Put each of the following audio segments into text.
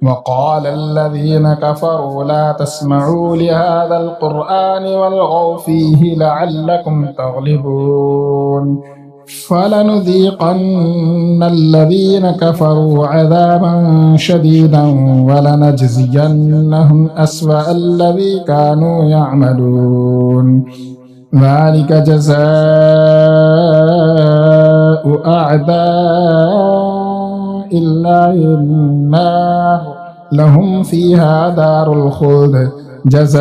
وقال الذين كفروا لا تسمعوا لهذا القرآن والغوا فيه لعلكم تغلبون فلنذيقن الذين كفروا عذابا شديدا ولنجزينهم أسوأ الذي كانوا يعملون ذلك جزاء أعداء الله النار لهم فيها دار الخلد جزاء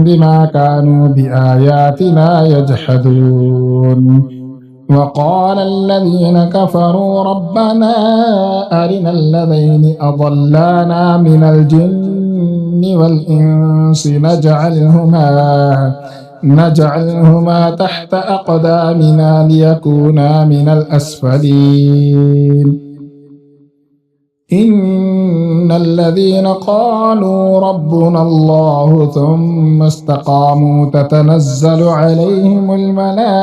بما كانوا بآياتنا يجحدون وقال الذين كفروا ربنا أرنا الذين أضلانا من الجن والإنس نجعلهما تحت أقدامنا ليكونا من الأسفلين إن الذين قالوا ربنا الله ثم استقاموا تتنزل عليهم الملائكة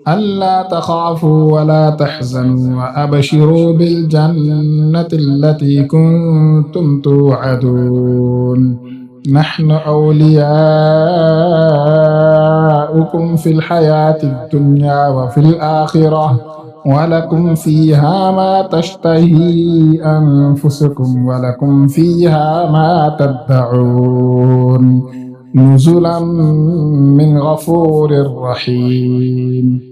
ألا تخافوا ولا تحزنوا وأبشروا بالجنة التي كنتم توعدون نحن أولياؤكم في الحياة الدنيا وفي الآخرة ولكم فيها ما تشتهي أنفسكم ولكم فيها ما تدعون نزلا من غفور رحيم